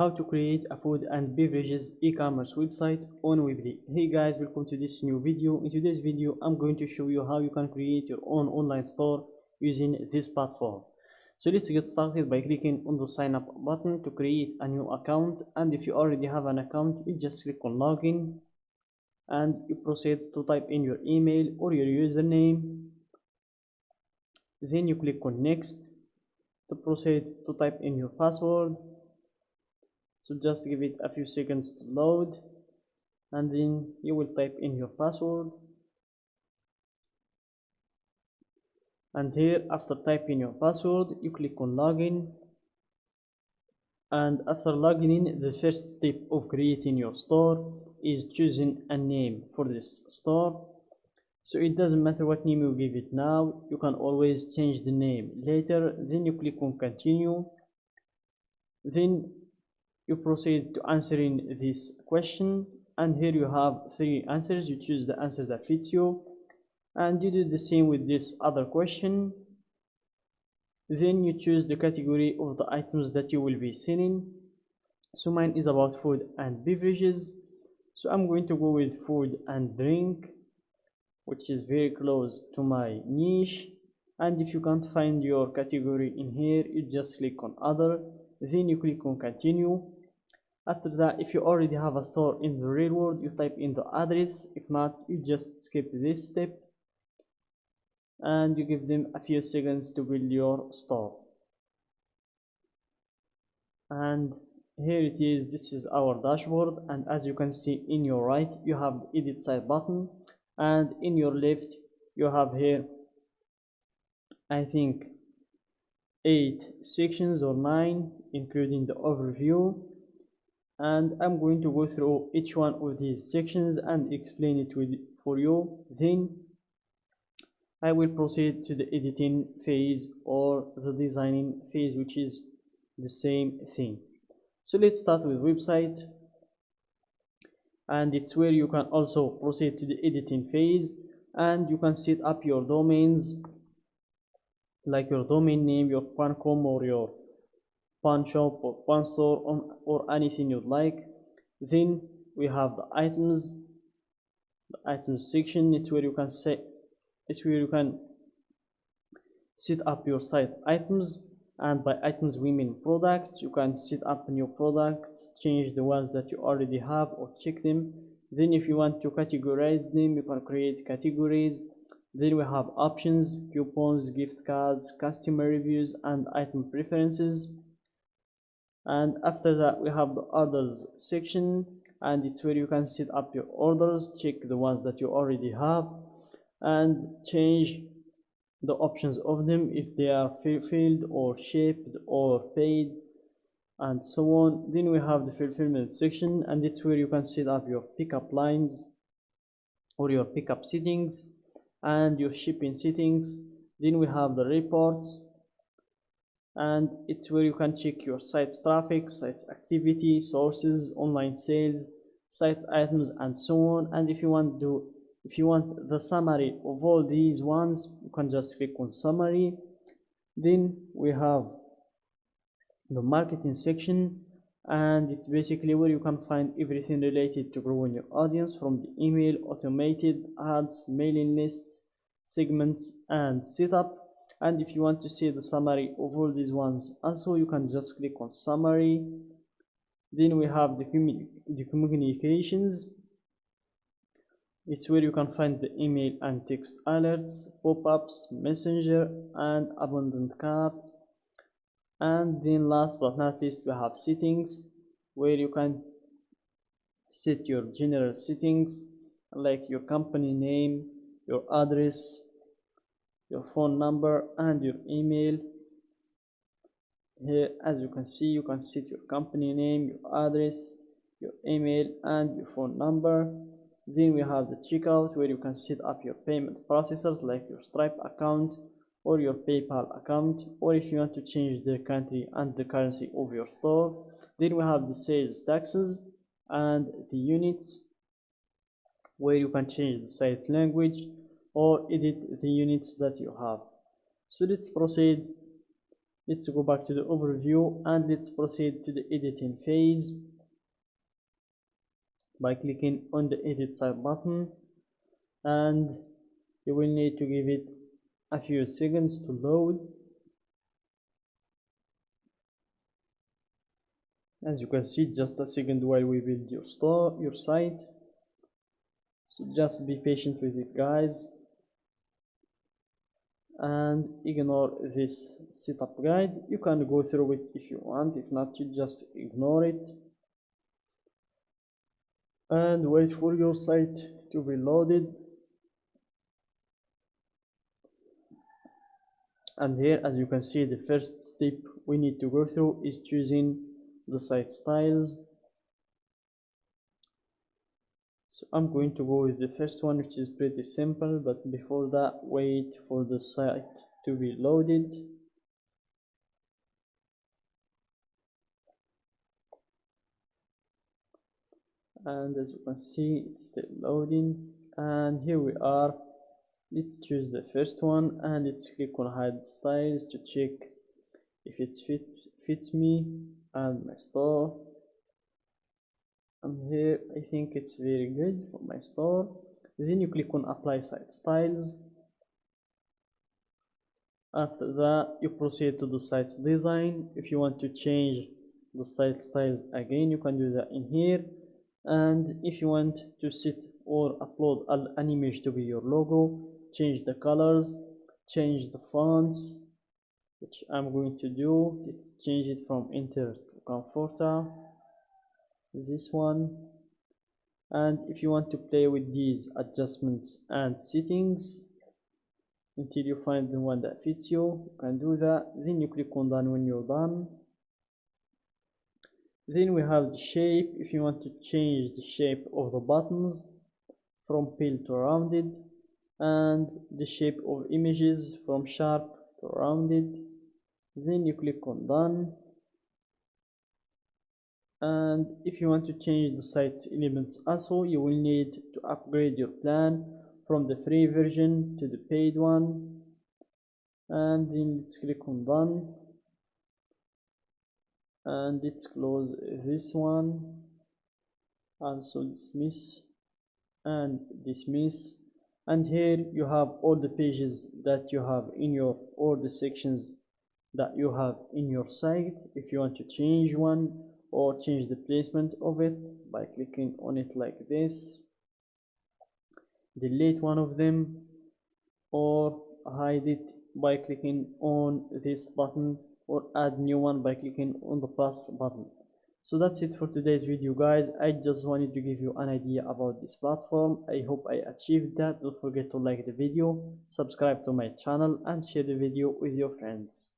How to create a food and beverages e-commerce website on Weebly. Hey guys, welcome to this new video. In today's video, I'm going to show you how you can create your own online store using this platform. So let's get started by clicking on the sign up button to create a new account. And if you already have an account, you just click on login and you proceed to type in your email or your username. Then you click on next to proceed to type in your password. So just give it a few seconds to load, and then you will type in your password. And here, after typing your password, you click on login. And after logging in, the first step of creating your store is choosing a name for this store. So it doesn't matter what name you give it now, you can always change the name later. Then you click on continue. Then you proceed to answering this question, and here you have 3 answers. You choose the answer that fits you, and you do the same with this other question. Then you choose the category of the items that you will be selling. So mine is about food and beverages, so I'm going to go with food and drink, which is very close to my niche. And if you can't find your category in here, you just click on other, then you click on continue. After that, if you already have a store in the real world, you type in the address. If not, you just skip this step and you give them a few seconds to build your store. And here it is. This is our dashboard, and as you can see, in your right you have the edit site button, and in your left you have here, I think, 8 sections or 9, including the overview. And I'm going to go through each one of these sections and explain it for you. Then I will proceed to the editing phase or the designing phase, which is the same thing. So let's start with website, and it's where you can also proceed to the editing phase, and you can set up your domains, like your domain name, your .com or your pawn shop or pawn store, or anything you'd like. Then we have the items section. It's where you can set up your site items, and by items we mean products. You can set up new products, change the ones that you already have, or check them. Then if you want to categorize them, you can create categories. Then we have options, coupons, gift cards, customer reviews, and item preferences. And after that we have the orders section, and it's where you can set up your orders, check the ones that you already have, and change the options of them if they are filled or shipped or paid, and so on. Then we have the fulfillment section, and it's where you can set up your pickup lines or your pickup settings and your shipping settings. Then we have the reports, and it's where you can check your site's traffic, site's activity, sources, online sales, site's items, and so on. And if you want the summary of all these ones, you can just click on summary. Then we have the marketing section, and it's basically where you can find everything related to growing your audience, from the email, automated ads, mailing lists, segments, and setup. And if you want to see the summary of all these ones also, you can just click on summary. Then we have the communications. It's where you can find the email and text alerts, pop-ups, messenger, and abandoned carts. And then last but not least, we have settings, where you can set your general settings, like your company name, your address, your phone number, and your email. Here, as you can see, you can set your company name, your address, your email, and your phone number. Then we have the checkout, where you can set up your payment processors, like your Stripe account or your PayPal account, or if you want to change the country and the currency of your store. Then we have the sales taxes and the units, where you can change the site language or edit the units that you have. So let's proceed Let's go back to the overview and let's proceed to the editing phase by clicking on the edit site button, and you will need to give it a few seconds to load. As you can see, just a second while we build your site, so just be patient with it, guys, and ignore this setup guide. You can go through it if you want, if not, you just ignore it and wait for your site to be loaded. And here, as you can see, the first step we need to go through is choosing the site styles. So I'm going to go with the first one, which is pretty simple, but before that, wait for the site to be loaded. And as you can see, it's still loading, and here we are. Let's choose the first one and let's click on hide styles to check if it fits me and my store. And here I think it's very good for my store. Then you click on apply site styles. After that, you proceed to the site's design. If you want to change the site styles again, you can do that in here. And if you want to set or upload an image to be your logo, change the colors, change the fonts, which I'm going to do. Let's change it from Enter to Comforta, this one. And if you want to play with these adjustments and settings until you find the one that fits you, you can do that. Then you click on done when you're done. Then we have the shape. If you want to change the shape of the buttons from pill to rounded, and the shape of images from sharp to rounded, then you click on done. And if you want to change the site elements also, you will need to upgrade your plan from the free version to the paid one. And then let's click on done, and let's close this one, also dismiss and dismiss. And here you have all the pages that you have in your, or the sections that you have in your site. If you want to change one or change the placement of it by clicking on it like this, delete one of them, or hide it by clicking on this button, or add new one by clicking on the plus button. So that's it for today's video, guys. I just wanted to give you an idea about this platform. I hope I achieved that. Don't forget to like the video, subscribe to my channel, and share the video with your friends.